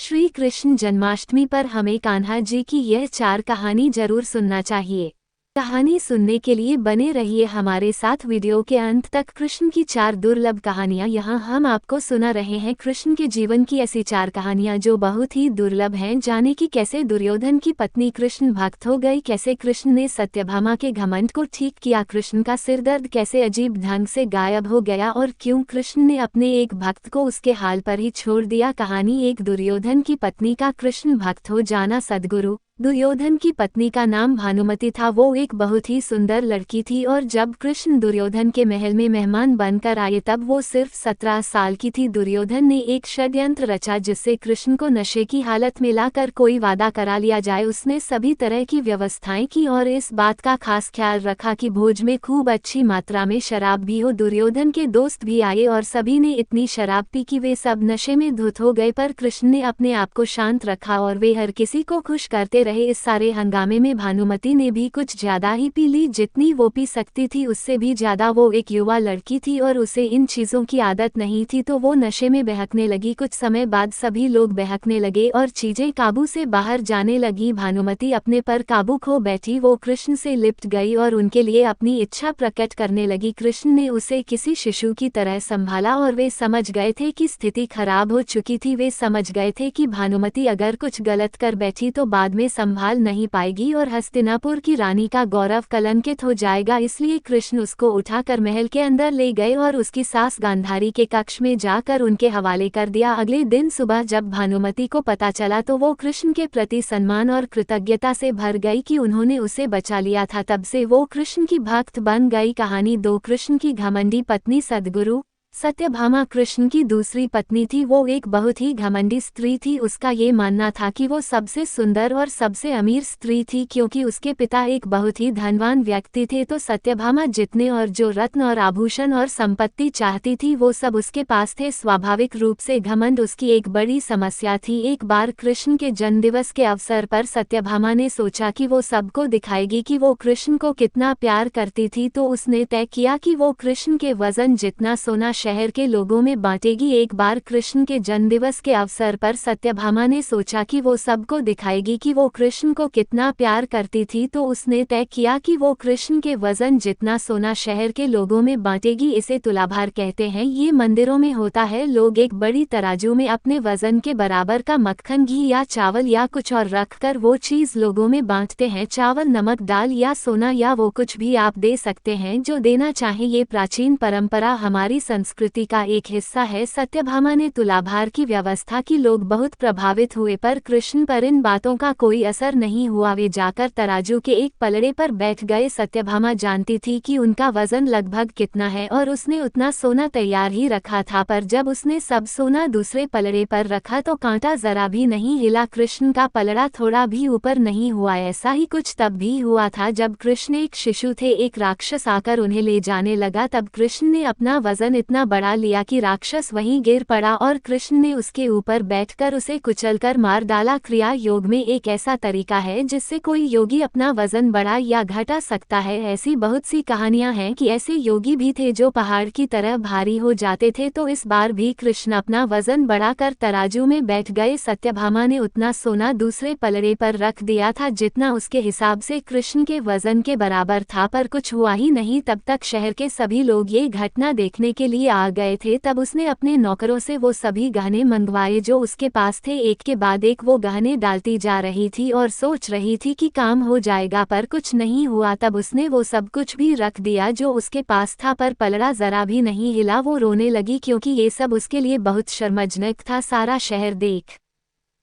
श्री कृष्ण जन्माष्टमी पर हमें कान्हा जी की यह 4 कहानी जरूर सुनना चाहिए। कहानी सुनने के लिए बने रहिए हमारे साथ वीडियो के अंत तक। कृष्ण की 4 दुर्लभ कहानियां यहाँ हम आपको सुना रहे हैं। कृष्ण के जीवन की ऐसी 4 कहानियां जो बहुत ही दुर्लभ हैं। जाने कि कैसे दुर्योधन की पत्नी कृष्ण भक्त हो गई, कैसे कृष्ण ने सत्यभामा के घमंड को ठीक किया, कृष्ण का सिरदर्द कैसे अजीब ढंग से गायब हो गया और क्यों कृष्ण ने अपने एक भक्त को उसके हाल पर ही छोड़ दिया। कहानी एक दुर्योधन की पत्नी का कृष्ण भक्त हो जाना। सद्गुरु दुर्योधन की पत्नी का नाम भानुमति था। वो एक बहुत ही सुंदर लड़की थी और जब कृष्ण दुर्योधन के महल में मेहमान बनकर आए तब वो सिर्फ 17 साल की थी। दुर्योधन ने एक षड्यंत्र रचा जिससे कृष्ण को नशे की हालत में लाकर कोई वादा करा लिया जाए। उसने सभी तरह की व्यवस्थाएं की और इस बात का खास ख्याल रखा कि भोज में खूब अच्छी मात्रा में शराब भी हो। दुर्योधन के दोस्त भी आए और सभी ने इतनी शराब पी कि वे सब नशे में धुत हो गए, पर कृष्ण ने अपने आप को शांत रखा और वे हर किसी को खुश करते रहे। इस सारे हंगामे में भानुमति ने भी कुछ ज्यादा ही पी ली, जितनी वो पी सकती थी उससे भी ज्यादा। वो एक युवा लड़की थी और उसे इन चीजों की आदत नहीं थी, तो वो नशे में बहकने लगी। कुछ समय बाद सभी लोग बहकने लगे और चीजें काबू से बाहर जाने लगी। भानुमति अपने पर काबू खो बैठी। वो कृष्ण से लिपट गई और उनके लिए अपनी इच्छा प्रकट करने लगी। कृष्ण ने उसे किसी शिशु की तरह संभाला और वे समझ गए थे कि स्थिति खराब हो चुकी थी। वे समझ गए थे कि भानुमति अगर कुछ गलत कर बैठी तो बाद में संभाल नहीं पाएगी और हस्तिनापुर की रानी का गौरव कलंकित हो जाएगा। इसलिए कृष्ण उसको उठाकर महल के अंदर ले गए और उसकी सास गांधारी के कक्ष में जाकर उनके हवाले कर दिया। अगले दिन सुबह जब भानुमति को पता चला तो वो कृष्ण के प्रति सम्मान और कृतज्ञता से भर गई कि उन्होंने उसे बचा लिया था। तब से वो कृष्ण की भक्त बन गई। कहानी 2 कृष्ण की घमंडी पत्नी। सद्गुरु सत्यभामा कृष्ण की दूसरी पत्नी थी। वो एक बहुत ही घमंडी स्त्री थी। उसका ये मानना था कि वो सबसे सुंदर और सबसे अमीर स्त्री थी क्योंकि उसके पिता एक बहुत ही धनवान व्यक्ति थे। तो सत्यभामा जितने और जो रत्न और आभूषण और संपत्ति चाहती थी वो सब उसके पास थे। स्वाभाविक रूप से घमंड उसकी एक बड़ी समस्या थी। एक बार कृष्ण के जन्मदिवस के अवसर पर सत्यभामा ने सोचा कि वो सबको दिखाएगी कि वो कृष्ण को कितना प्यार करती थी, तो उसने तय किया कि वो कृष्ण के वजन जितना सोना शहर के लोगों में बांटेगी। एक बार कृष्ण के जन्मदिवस के अवसर पर सत्यभामा ने सोचा कि वो सबको दिखाएगी कि वो कृष्ण को कितना प्यार करती थी, तो उसने तय किया कि वो कृष्ण के वजन जितना सोना शहर के लोगों में बांटेगी। इसे तुलाभार कहते हैं। ये मंदिरों में होता है। लोग एक बड़ी तराजू में अपने वजन के बराबर का मक्खन, घी या चावल या कुछ और रखकर वो चीज लोगों में बांटते हैं। चावल, नमक, दाल या सोना या वो कुछ भी आप दे सकते हैं जो देना चाहें। ये प्राचीन परंपरा हमारी संस्कृति का एक हिस्सा है। सत्यभामा ने तुलाभार की व्यवस्था की। लोग बहुत प्रभावित हुए पर कृष्ण पर इन बातों का कोई असर नहीं हुआ। वे जाकर तराजू के एक पलड़े पर बैठ गए। सत्यभामा जानती थी कि उनका वजन लगभग कितना है और उसने उतना सोना तैयार ही रखा था, पर जब उसने सब सोना दूसरे पलड़े पर रखा तो कांटा जरा भी नहीं हिला। कृष्ण का पलड़ा थोड़ा भी ऊपर नहीं हुआ। ऐसा ही कुछ तब भी हुआ था जब कृष्ण एक शिशु थे। एक राक्षस आकर उन्हें ले जाने लगा। तब कृष्ण ने अपना वजन इतना बढ़ा लिया कि राक्षस वहीं गिर पड़ा और कृष्ण ने उसके ऊपर बैठकर उसे कुचलकर मार डाला। क्रिया योग में एक ऐसा तरीका है जिससे कोई योगी अपना वजन बढ़ा या घटा सकता है। ऐसी बहुत सी कहानियां हैं कि ऐसे योगी भी थे जो पहाड़ की तरह भारी हो जाते थे। तो इस बार भी कृष्ण अपना वजन बढ़ाकर तराजू में बैठ गए। सत्यभामा ने उतना सोना दूसरे पलड़े पर रख दिया था जितना उसके हिसाब से कृष्ण के वजन के बराबर था, पर कुछ हुआ ही नहीं। तब तक शहर के सभी लोग ये घटना देखने के लिए आ गए थे। तब उसने अपने नौकरों से वो सभी गहने मंगवाए जो उसके पास थे। एक के बाद एक वो गहने डालती जा रही थी और सोच रही थी कि काम हो जाएगा, पर कुछ नहीं हुआ। तब उसने वो सब कुछ भी रख दिया जो उसके पास था, पर पलड़ा जरा भी नहीं हिला। वो रोने लगी क्योंकि ये सब उसके लिए बहुत शर्मजनक था। सारा शहर देख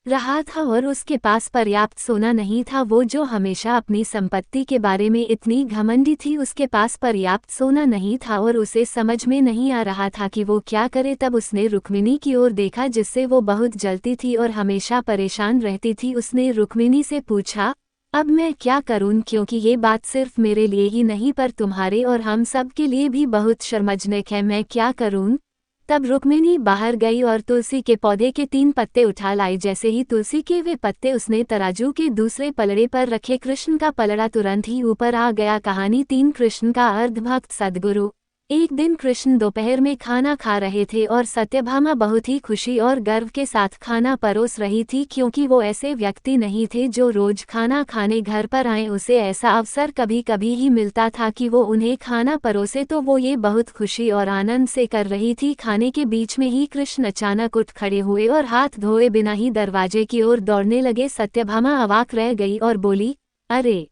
रहा था और उसके पास पर्याप्त सोना नहीं था। वो जो हमेशा अपनी संपत्ति के बारे में इतनी घमंडी थी, उसके पास पर्याप्त सोना नहीं था और उसे समझ में नहीं आ रहा था कि वो क्या करे। तब उसने रुक्मिणी की ओर देखा जिससे वो बहुत जलती थी और हमेशा परेशान रहती थी। उसने रुक्मिणी से पूछा, अब मैं क्या करूं, क्योंकि ये बात सिर्फ मेरे लिए ही नहीं पर तुम्हारे और हम सब के लिए भी बहुत शर्मजनक है। मैं क्या करूं? तब रुक्मिणी बाहर गई और तुलसी के पौधे के 3 पत्ते उठा लाई। जैसे ही तुलसी के वे पत्ते उसने तराजू के दूसरे पलड़े पर रखे, कृष्ण का पलड़ा तुरंत ही ऊपर आ गया। कहानी 3 कृष्ण का अर्धभक्त। सद्गुरु एक दिन कृष्ण दोपहर में खाना खा रहे थे और सत्यभामा बहुत ही खुशी और गर्व के साथ खाना परोस रही थी, क्योंकि वो ऐसे व्यक्ति नहीं थे जो रोज खाना खाने घर पर आए। उसे ऐसा अवसर कभी कभी ही मिलता था कि वो उन्हें खाना परोसे, तो वो ये बहुत खुशी और आनंद से कर रही थी। खाने के बीच में ही कृष्ण अचानक उठ खड़े हुए और हाथ धोए बिना ही दरवाजे की ओर दौड़ने लगे। सत्यभामा अवाक रह गई और बोली, अरे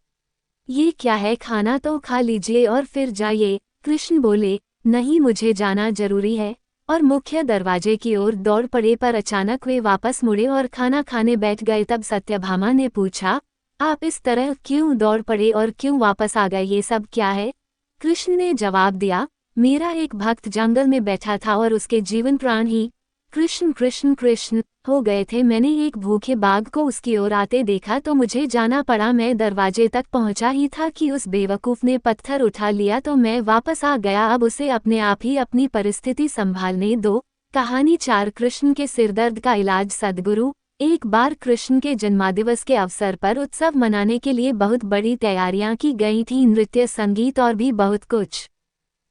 ये क्या है, खाना तो खा लीजिए और फिर जाइए। कृष्ण बोले, नहीं, मुझे जाना जरूरी है, और मुख्य दरवाजे की ओर दौड़ पड़े। पर अचानक वे वापस मुड़े और खाना खाने बैठ गए। तब सत्यभामा ने पूछा, आप इस तरह क्यों दौड़ पड़े और क्यों वापस आ गए, ये सब क्या है? कृष्ण ने जवाब दिया, मेरा एक भक्त जंगल में बैठा था और उसके जीवन प्राण ही कृष्ण कृष्ण कृष्ण हो गए थे। मैंने एक भूखे बाघ को उसकी ओर आते देखा तो मुझे जाना पड़ा। मैं दरवाजे तक पहुंचा ही था कि उस बेवकूफ ने पत्थर उठा लिया, तो मैं वापस आ गया। अब उसे अपने आप ही अपनी परिस्थिति संभालने दो। कहानी 4 कृष्ण के सिरदर्द का इलाज। सद्गुरु। एक बार कृष्ण के जन्मदिवस के अवसर पर उत्सव मनाने के लिए बहुत बड़ी तैयारियां की गई थी। नृत्य, संगीत और भी बहुत कुछ।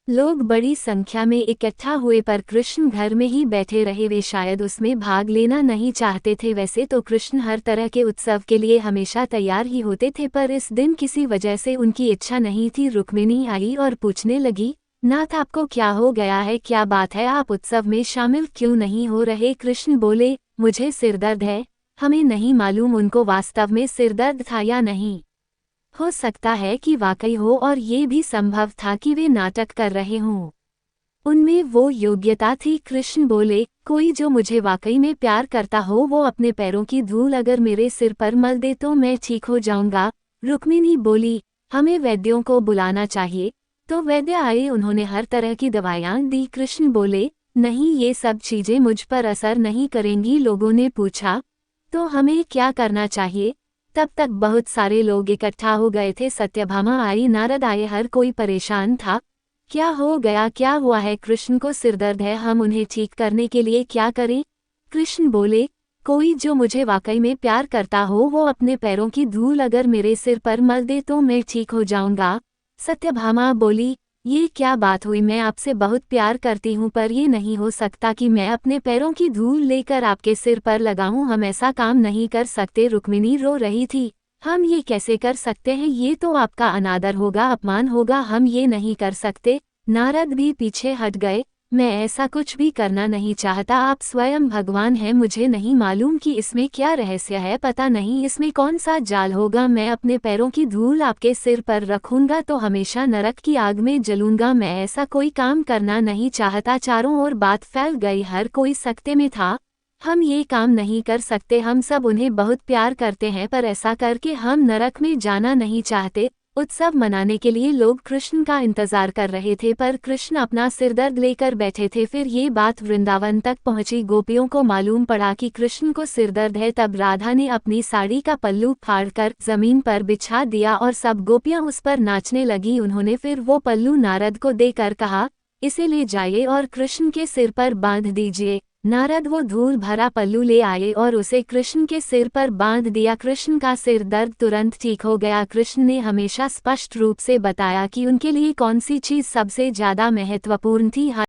लोग बड़ी संख्या में इकट्ठा हुए, पर कृष्ण घर में ही बैठे रहे। वे शायद उसमें भाग लेना नहीं चाहते थे। वैसे तो कृष्ण हर तरह के उत्सव के लिए हमेशा तैयार ही होते थे, पर इस दिन किसी वजह से उनकी इच्छा नहीं थी। रुक्मिणी आई और पूछने लगी, नाथ, आपको क्या हो गया है? क्या बात है, आप उत्सव में शामिल क्यों नहीं हो रहे? कृष्ण बोले, मुझे सिरदर्द है। हमें नहीं मालूम उनको वास्तव में सिरदर्द था या नहीं। हो सकता है कि वाकई हो, और ये भी संभव था कि वे नाटक कर रहे हों। उनमें वो योग्यता थी। कृष्ण बोले, कोई जो मुझे वाकई में प्यार करता हो वो अपने पैरों की धूल अगर मेरे सिर पर मल दे तो मैं ठीक हो जाऊंगा। रुक्मिणी बोली, हमें वैद्यों को बुलाना चाहिए। तो वैद्य आए, उन्होंने हर तरह की दवाइयां दी। कृष्ण बोले, नहीं, ये सब चीजें मुझ पर असर नहीं करेंगी। लोगों ने पूछा, तो हमें क्या करना चाहिए? तब तक बहुत सारे लोग इकट्ठा हो गए थे। सत्यभामा आई, नारद आए, हर कोई परेशान था। क्या हो गया, क्या हुआ है? कृष्ण को सिरदर्द है, हम उन्हें ठीक करने के लिए क्या करें? कृष्ण बोले, कोई जो मुझे वाकई में प्यार करता हो वो अपने पैरों की धूल अगर मेरे सिर पर मल दे तो मैं ठीक हो जाऊंगा। सत्यभामा बोली, ये क्या बात हुई? मैं आपसे बहुत प्यार करती हूँ, पर ये नहीं हो सकता कि मैं अपने पैरों की धूल लेकर आपके सिर पर लगाऊं। हम ऐसा काम नहीं कर सकते। रुक्मिणी रो रही थी, हम ये कैसे कर सकते हैं? ये तो आपका अनादर होगा, अपमान होगा, हम ये नहीं कर सकते। नारद भी पीछे हट गए, मैं ऐसा कुछ भी करना नहीं चाहता। आप स्वयं भगवान हैं, मुझे नहीं मालूम कि इसमें क्या रहस्य है, पता नहीं इसमें कौन सा जाल होगा। मैं अपने पैरों की धूल आपके सिर पर रखूंगा तो हमेशा नरक की आग में जलूंगा। मैं ऐसा कोई काम करना नहीं चाहता। चारों ओर बात फैल गई, हर कोई सकते में था। हम ये काम नहीं कर सकते, हम सब उन्हें बहुत प्यार करते हैं, पर ऐसा करके हम नरक में जाना नहीं चाहते। उत्सव मनाने के लिए लोग कृष्ण का इंतजार कर रहे थे, पर कृष्ण अपना सिरदर्द लेकर बैठे थे। फिर ये बात वृंदावन तक पहुंची। गोपियों को मालूम पड़ा कि कृष्ण को सिरदर्द है। तब राधा ने अपनी साड़ी का पल्लू फाड़कर जमीन पर बिछा दिया और सब गोपियां उस पर नाचने लगी। उन्होंने फिर वो पल्लू नारद को देकर कहा, इसे ले जाइए और कृष्ण के सिर पर बांध दीजिए। नारद वो धूल भरा पल्लू ले आए और उसे कृष्ण के सिर पर बांध दिया। कृष्ण का सिर दर्द तुरंत ठीक हो गया। कृष्ण ने हमेशा स्पष्ट रूप से बताया कि उनके लिए कौन सी चीज सबसे ज्यादा महत्वपूर्ण थी।